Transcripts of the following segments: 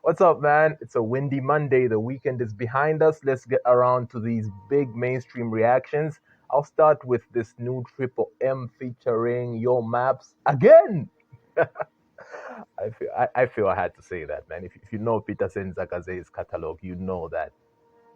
What's up, man? It's a windy Monday. The weekend is behind us. Let's get around to these big mainstream reactions. I'll start with this new Triple M featuring Yo Maps again. I feel I had to say that, man. If you know Peter Senzakaze's catalog, you know that,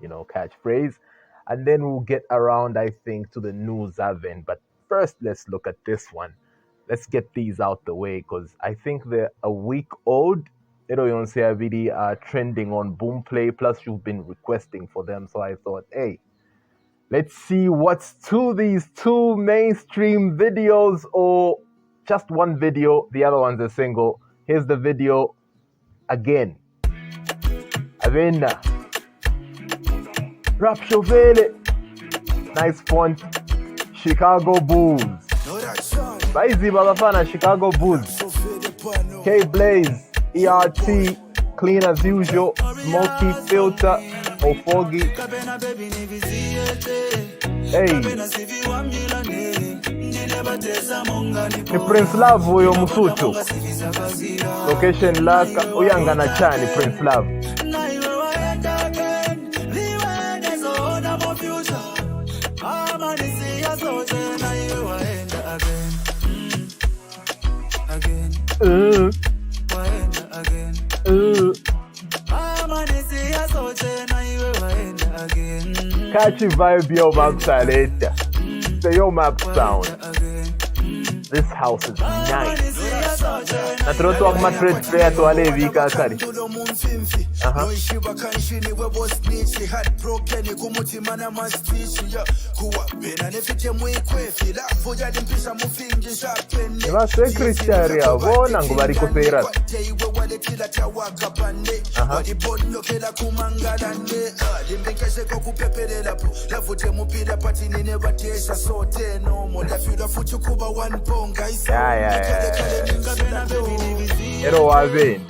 catchphrase. And then we'll get around, I think, to the new Zaven. But first, let's look at this one. Let's get these out the way because I think they're a week old. Video are trending on Boomplay. Plus, you've been requesting for them. So I thought, hey, let's see what's to these two mainstream videos or just one video. The other one's a single. Here's the video again. Avena. Rap Shovele. Nice font. Chicago Bulls. Baizi Balafana, Chicago Bulls. KBlaze. ERT, clean as usual, smoky filter, or foggy. Hey. Ni Prince Love uyo Musutu. Location laka, uyanga na chani Prince Love. Catchy vibe, Yo Map later. The Yo Map sound. This house is nice. Natroto ak matred player to alevi kakari. Eva secretaria vona ngubari kufera. Ero waveni.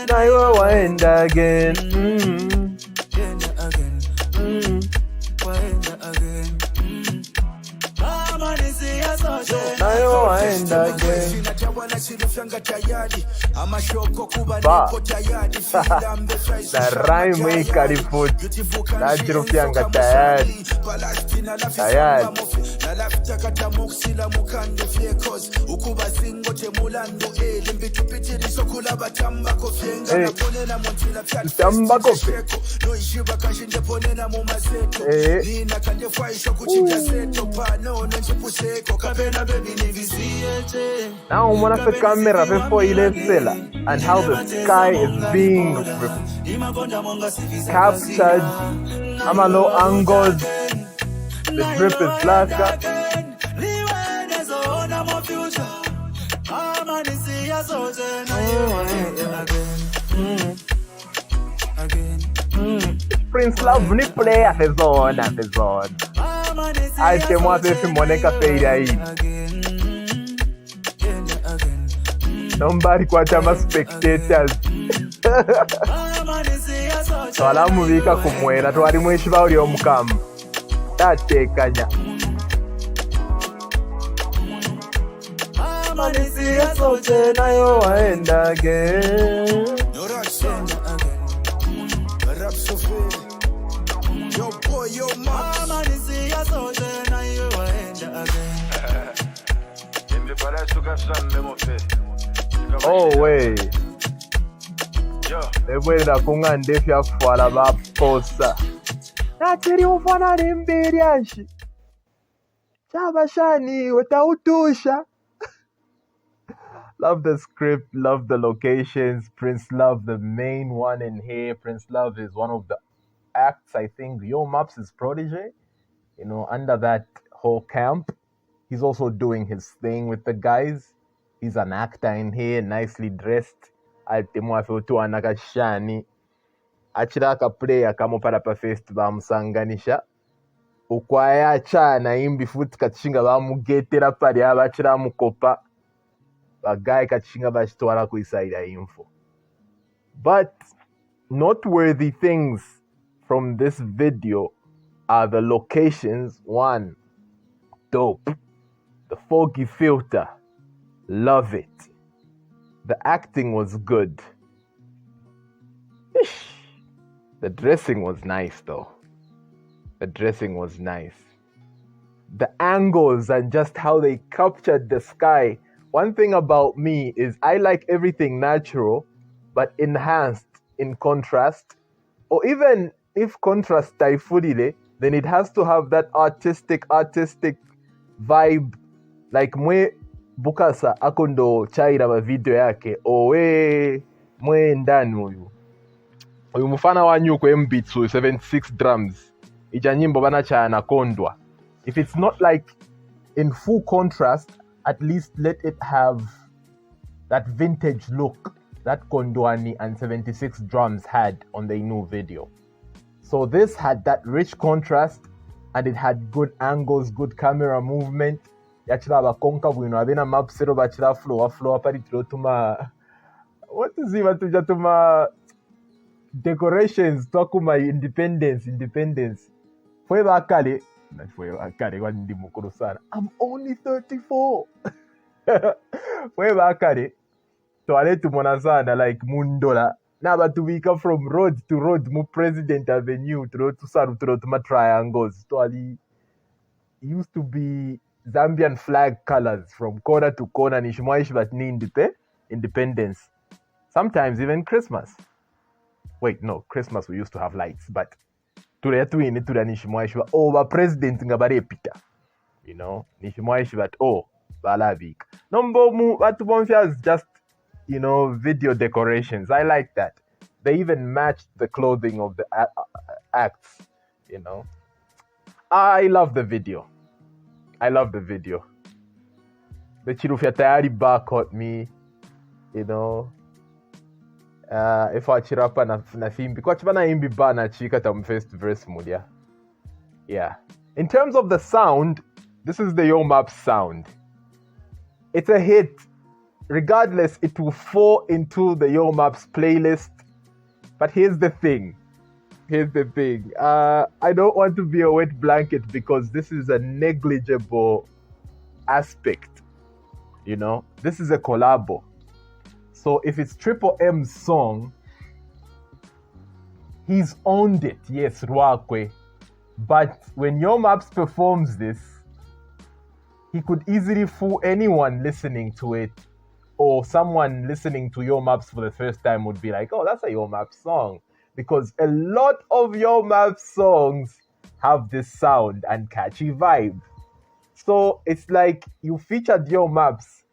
Now you wind again. The rhyme we carry foot. That's your fianga tired. Now I'm gonna put camera before you leave Sela and how the sky is being captured. I'm a low angles. The drip is blacker. Prince Love ni play a zone. I came out with him Monica Payday. Nobody quite a spectators. So alamuvika kumwera twali mwishiba uli omukamu. Tatekanya. Amanisia sote na yo waenda again. Yo boy, yo mama. Amanisia sote na yo waenda again. Oh wait. Ebwera kungande fya kufala baposa. Nateri ufana limbiri anshi. Chabashani wetautusha. Love the script, love the locations. Prince Love, the main one in here. Prince Love is one of the acts, I think. Yo Maps is protege. Under that whole camp. He's also doing his thing with the guys. He's an actor in here, nicely dressed. akira akaplay akamupala pa fest bamusanganisha ukwaya achana imbi futi kachinga bamugetera pali abachira mukopa bagaye kachinga bachitwala kuisaida info. But noteworthy things from this video are the locations. One, dope. The foggy filter, love it. The acting was good. The dressing was nice though. The dressing was nice. The angles and just how they captured the sky. One thing about me is I like everything natural, but enhanced in contrast. Or even if contrast taifudile, then it has to have that artistic vibe. Like mwe Bukasa akondo chaira ma video yake owe mwe ndani uyu mufana wanyu kwa mbitsu 76 drums ija nyimbo bana cha anakondwa. If it's not like in full contrast, at least let it have that vintage look that Kondwani and 76 drums had on the new video. So this had that rich contrast and it had good angles, good camera movement. Yachira bakonka bwino abena mapsero bachira flow pari tuma what is it batuja tuma decorations twakuma independence fwe bakale kwa ndi mukuru sana. I'm only 34. Fwe bakale twale tumona sana like mundola na batubika from road to road mu President Avenue to tuma triangles twali used to be Zambian flag colors from corner to corner. Nishimwaishi but nindite independence. Sometimes even Christmas. Wait, no, Christmas we used to have lights, but today nishimwaishi but president ngabare pita. You know, nishimwaishi but balavik. Number mu batubonfia is just, you know, video decorations. I like that. They even matched the clothing of the acts, you know. I love the video. The Chirufya Tayari bar caught me, you know. If I chirapa na fimbi, kwa chibana imbi ba na chika tam first verse mulia. Yeah. In terms of the sound, this is the Yo Maps sound. It's a hit. Regardless, it will fall into the Yo Maps playlist. But here's the thing. I don't want to be a wet blanket because this is a negligible aspect. You know, this is a collabo. So if it's Triple M's song, he's owned it. Yes, Ruakwe. But when Yo Maps performs this, he could easily fool anyone listening to it, or someone listening to Yo Maps for the first time would be like, oh, that's a Yo Maps song. Because a lot of Yo Maps songs have this sound and catchy vibe. So it's like you featured Yo Maps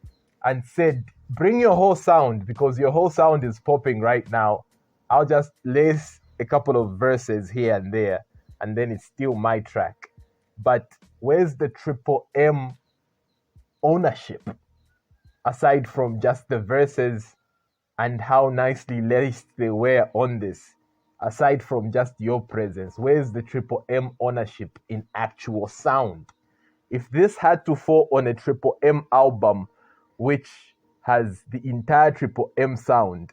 and said, bring your whole sound because your whole sound is popping right now. I'll just lace a couple of verses here and there, and then it's still my track. But where's the Triple M ownership? Aside from just the verses and how nicely laced they were on this. Aside from just your presence, where's the Triple M ownership in actual sound? If this had to fall on a Triple M album, which has the entire Triple M sound,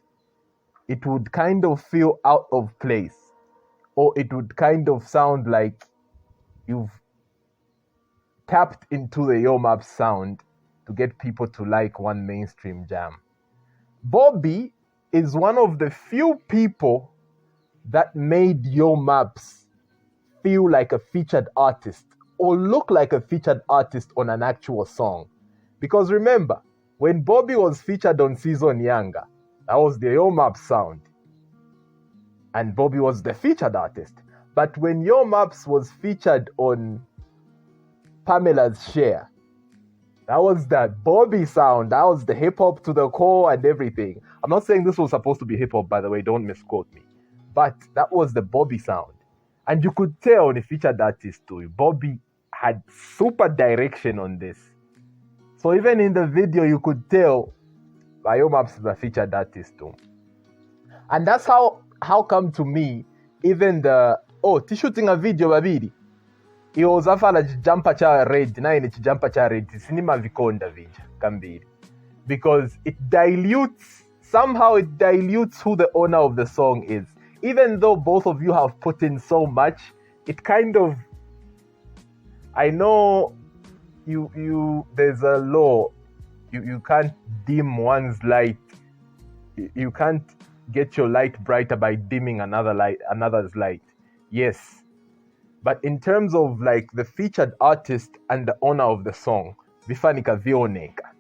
it would kind of feel out of place, or it would kind of sound like you've tapped into the Yo Maps sound to get people to like one mainstream jam. Bobby is one of the few people that made Yo Maps feel like a featured artist or look like a featured artist on an actual song. Because remember, when Bobby was featured on Season Yanga, that was the Yo Maps sound. And Bobby was the featured artist. But when Yo Maps was featured on Pamela's Share, that was that Bobby sound. That was the hip-hop to the core and everything. I'm not saying this was supposed to be hip-hop, by the way. Don't misquote me. But that was the Bobby sound. And you could tell on the featured artist too. Bobby had super direction on this. So even in the video, you could tell Yo Maps is a featured artist too. And that's how how come to me, even shooting a video babiri, iwozafala chijampa cha red, na ine chijampa cha red, sinima vikonda vija, kambiri. Because somehow it dilutes who the owner of the song is. Even though both of you have put in so much, it kind of, I know there's a law, you can't dim one's light, you can't get your light brighter by dimming another's light. Yes, but in terms of like the featured artist and the owner of the song, vifanika vioneka.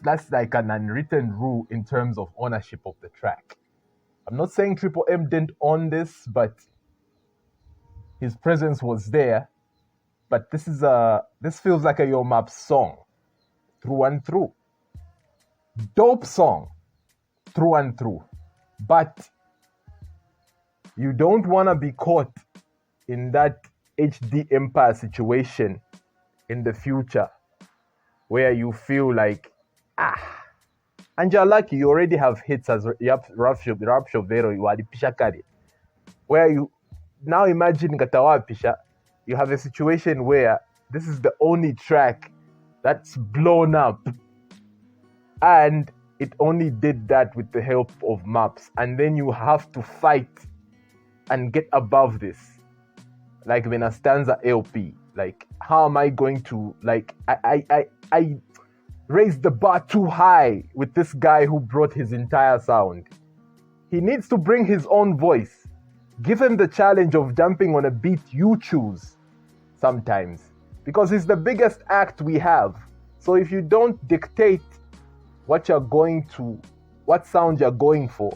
That's like an unwritten rule in terms of ownership of the track. I'm not saying Triple M didn't own this, but his presence was there. But this feels like a Yo Maps song, through and through. Dope song, through and through. But you don't want to be caught in that HD Empire situation in the future, where you feel like, and you're lucky you already have hits as Rap Shovero, you are the Pishakari. Where you, now imagine Gatawa you have a situation where this is the only track that's blown up. And it only did that with the help of maps. And then you have to fight and get above this. Like when a stanza LP. Like, how am I going to, like, I raised the bar too high with this guy who brought his entire sound. He needs to bring his own voice. Give him the challenge of jumping on a beat you choose sometimes. Because he's the biggest act we have. So if you don't dictate what sound you're going for,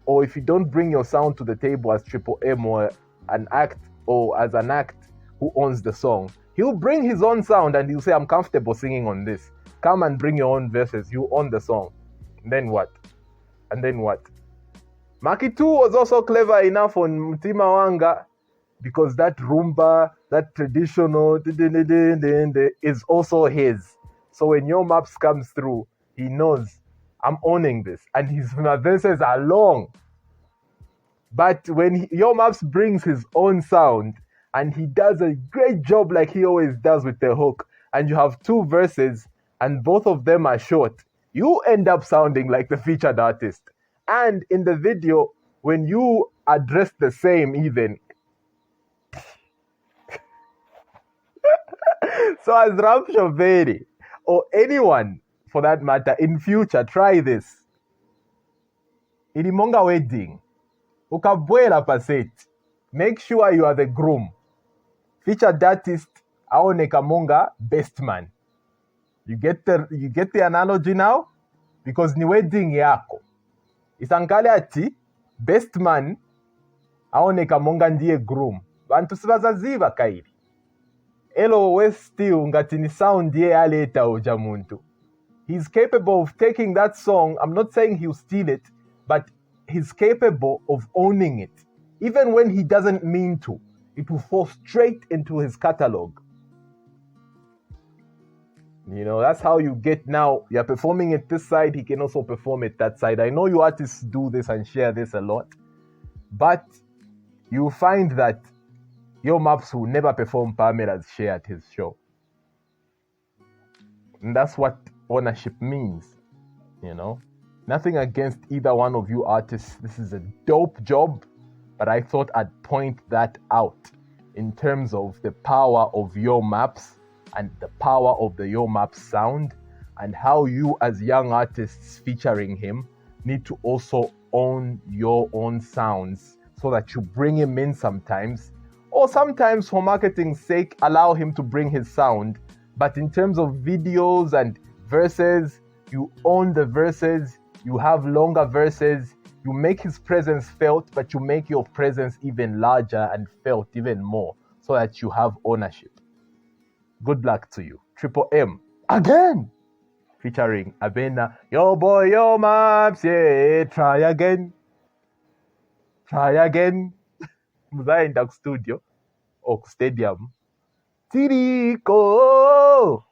or if you don't bring your sound to the table as Triple M or an act who owns the song, he'll bring his own sound and he'll say, I'm comfortable singing on this. Come and bring your own verses. You own the song. And then what? Maki 2 was also clever enough on Mtima Wanga, because that rumba, that traditional is also his. So when Yo Maps comes through, he knows I'm owning this. And his verses are long. But when Yo Maps brings his own sound, and he does a great job like he always does with the hook, and you have two verses, and both of them are short, you end up sounding like the featured artist. And in the video, when you address the same even. So as Rap Shoveri, or anyone for that matter, in future, try this. Ilimonga wedding, ukabwela paseti. Make sure you are the groom. Featured artist, aoneka monga best man. You get the analogy now? Because ni wedding yako. Isankale ati, best man, aoneka monga ndiye groom. Bantu sibazaziva kairi. Elo we still ngati ni sound ye aleta oja muntu. He's capable of taking that song. I'm not saying he'll steal it, but he's capable of owning it. Even when he doesn't mean to, it will fall straight into his catalog. You know, that's how you get now. You're performing it this side, he can also perform it that side. I know you artists do this and share this a lot, but you find that Yo Maps will never perform Pamela's share at his show. And that's what ownership means, you know. Nothing against either one of you artists. This is a dope job, but I thought I'd point that out in terms of the power of Yo Maps and the power of the Yo Maps sound, and how you as young artists featuring him need to also own your own sounds so that you bring him in sometimes, or sometimes for marketing's sake, allow him to bring his sound. But in terms of videos and verses, you own the verses, you have longer verses, you make his presence felt, but you make your presence even larger and felt even more so that you have ownership. Good luck to you. Triple M, again, featuring Abena. Yo boy, Yo Maps, yeah, try again. Muzaenda studio or stadium. Tiriko.